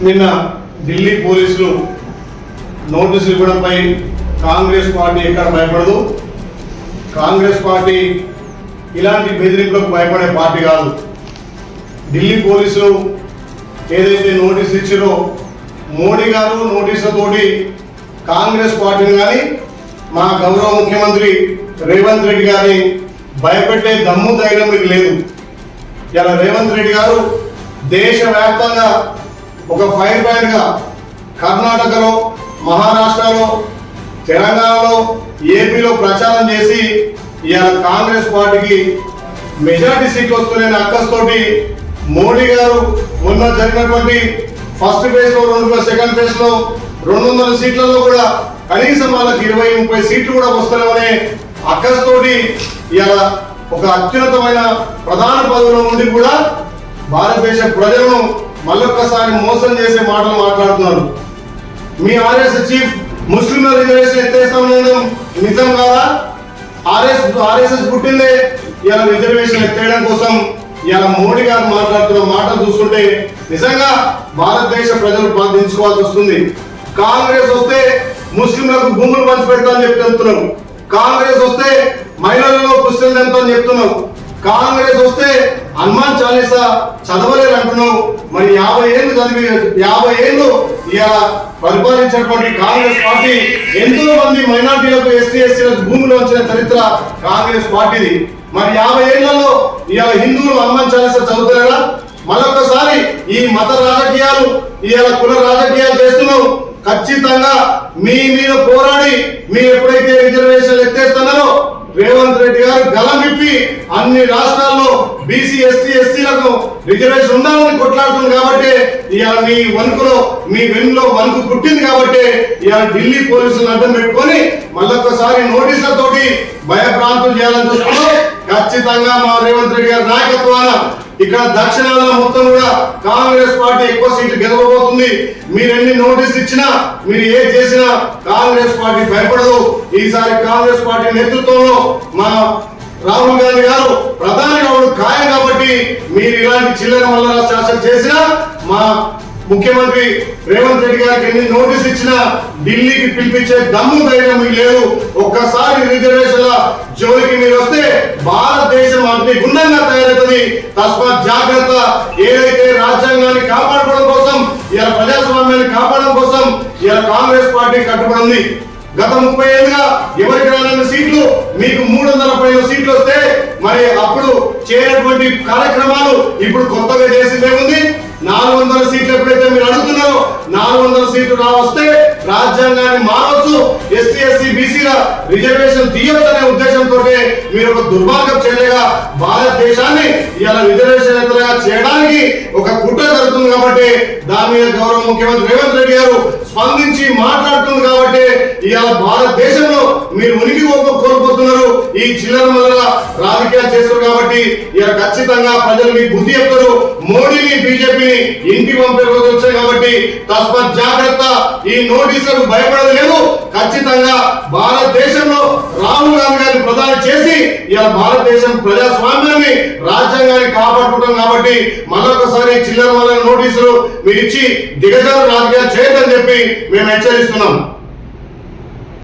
నిన్న ఢిల్లీ పోలీసులు నోటీసులు ఇవ్వడంపై కాంగ్రెస్ పార్టీ ఎక్కడ భయపడదు. కాంగ్రెస్ పార్టీ ఇలాంటి బెదిరింపులకు భయపడే పార్టీ కాదు. ఢిల్లీ పోలీసులు ఏదైతే నోటీసు ఇచ్చారో మోడీ గారు నోటీసులతోటి కాంగ్రెస్ పార్టీని కానీ మా గౌరవ ముఖ్యమంత్రి రేవంత్ రెడ్డి గారిని భయపెట్టే దమ్ము ధైర్యం మీకు లేదు. ఇలా రేవంత్ రెడ్డి గారు దేశవ్యాప్తంగా ఒక ఫైర్ బ్రాండ్గా కర్ణాటకలో, మహారాష్ట్రలో, తెలంగాణలో, ఏపీలో ప్రచారం చేసి ఇవాళ కాంగ్రెస్ పార్టీకి మెజారిటీ సీట్లు వస్తున్నాయని అక్కస్తోటి మోడీ గారు మొన్న జరిగినటువంటి ఫస్ట్ ఫేజ్ లో సెకండ్ ఫేజ్ లో 200 సీట్లలో కూడా కనీసం వాళ్ళకి 20-30 సీట్లు కూడా వస్తున్నామనే అక్కస్తోటి ఇవాళ ఒక అత్యున్నతమైన ప్రధాన పదవిలో ఉండి కూడా భారతదేశ ప్రజలను మళ్ళొక్కసారి మోసం చేసే మాటలు మాట్లాడుతున్నారు. మీ ఆర్ఎస్ఎస్ చీఫ్ ముస్లింల రిజర్వేషన్ ఎత్తేస్తామనడం నిజం కాదా? ఆర్ఎస్ఎస్ పుట్టిందే ఇలా రిజర్వేషన్ ఎత్తేయడం కోసం. ఇలా మోడీ గారు మాట్లాడుతున్న మాటలు చూస్తుంటే నిజంగా భారతదేశ ప్రజలు బాధించుకోవాల్సి వస్తుంది. కాంగ్రెస్ వస్తే ముస్లింలకు భూములు పంచి పెడతామని చెప్తున్నాం. కాంగ్రెస్ వస్తే మహిళలలో పుస్తకం ఎంతని చెప్తున్నాం. కాంగ్రెస్ వస్తే హనుమాన్ చాలీసా చదవలేరు అంటున్నావు. మరి 50 ఏళ్ళు చదివి 50 ఏళ్ళు ఇలా పరిపాలించినటువంటి కాంగ్రెస్ పార్టీ ఎంతో మంది మైనార్టీలకు, ఎస్సీలకు భూములు వచ్చిన చరిత్ర కాంగ్రెస్ పార్టీది. మరి 50 ఏళ్లలో ఇవాళ హిందువులు హనుమాన్ చాలీసా చదువుతారా? మరొకసారి ఈ మత రాజకీయాలు, ఇవాళ కుల రాజకీయాలు చేస్తున్నావు. ఖచ్చితంగా మీ మీద పోరాడి మీరు ఎప్పుడైతే రిజర్వేషన్లు ఎత్తేస్తున్నారో రేవంత్ రెడ్డి గారు గలం విప్పి అన్ని రాష్ట్రాల్లో బీసీ, ఎస్టీ, ఎస్సీలకు రిజర్వేషన్ ఉండాలని కొట్లాడుతుంది. కాబట్టి ఇవాళ మీ వణుకులో, మీ వెన్నులో వణుకు పుట్టింది. కాబట్టి ఇవాళ ఢిల్లీ పోలీసులను అడ్డం పెట్టుకొని మళ్ళొకసారి నోటీసులతోటి భయభ్రాంతులు చేయాలని చూస్తున్నాం. ఖచ్చితంగా మా రేవంత్ రెడ్డి గారి నాయకత్వాన ఇక్కడ దక్షిణాల మొత్తం కూడా కాంగ్రెస్ పార్టీ ఎక్కువ సీట్లు గెలవబోతుంది. మీరు ఎన్ని నోటీసులు ఇచ్చినా, మీరు ఏ చేసినా కాంగ్రెస్ పార్టీ భయపడదు. ఈసారి కాంగ్రెస్ పార్టీ నేతృత్వంలో మా రాహుల్ గాంధీ గారు ప్రధాని కావడం ఖాయం. కాబట్టి మీరు ఇలాంటి చిల్లర మల్లర శాసన చేసినా మా ముఖ్యమంత్రి రేవంత్ రెడ్డి గారికి ఎన్ని నోటీసు ఇచ్చినా ఢిల్లీకి పిలిపించే దమ్ము ధైర్యం మీకు లేదు. ఒక్కసారి రిజర్వేషన్ల జోలికి మీరు వస్తే భారతదేశం అగ్ని గుండంగా తయారవుతుంది. తస్మాత్ జాగ్రత్త. ఏదైతే రాజ్యాంగాన్ని కాపాడుకోవడం కోసం, ఇలా ప్రజాస్వామ్యాన్ని కాపాడడం కోసం ఇలా కాంగ్రెస్ పార్టీ కట్టుబడింది. గత 30 ఏళ్ళుగా ఎవరికి రాని సీట్లు మీకు 300 పైన సీట్లు వస్తే మరి అప్పుడు చేయనటువంటి కార్యక్రమాలు ఇప్పుడు కొత్తగా చేసిందే ఉంది. 400 సీట్లు ఎప్పుడైతే మీరు అడుగుతున్నారో 400 సీట్లు వస్తే రాజ్యాంగాన్ని మారవచ్చు, ఎస్టీ, ఎస్సీ, బీసీల రిజర్వేషన్ తీయొచ్చు అనే ఉద్దేశంతో మీరు ఒక దుర్మార్గం చేయలేగా భారతదేశాన్ని ఇలా రిజర్వేషన్ ఎంతగా చేయడానికి ఒక కుట్ర జరుగుతుంది. కాబట్టి దాని మీద గౌరవ ముఖ్యమంత్రి రేవంత్ రెడ్డి గారు స్పందించి మాట్లాడుతుంది. కాబట్టి ఇవాళ భారతదేశంలో మీరు ఉనికి కోల్పోతున్నారు. ఈ చిల్లర మల్లర రాజకీయాలు చేస్తారు. కాబట్టి ఇవాళ ఖచ్చితంగా ప్రజలు మీకు బుద్ధి చెప్తారు. మోడీని, బీజేపీని ఇంటికి పంపే రోజు వచ్చాయి. కాబట్టి తస్మాత్ జాగ్రత్త. ఈ నోటీసులకు భయపడలేదు. ఖచ్చితంగా భారతదేశంలో రాహుల్ గాంధీ గారిని ప్రధాని చేసి ఇలా భారతదేశం ప్రజాస్వామ్యాన్ని, రాజ్యాంగాన్ని కాపాడుకుంటాం. కాబట్టి మరొకసారి చిల్లర మల్లర నోటీసులు మీరు ఇచ్చి దిగజారు రాజకీయాలు చేయొద్దని చెప్పి మేము హెచ్చరిస్తున్నాం.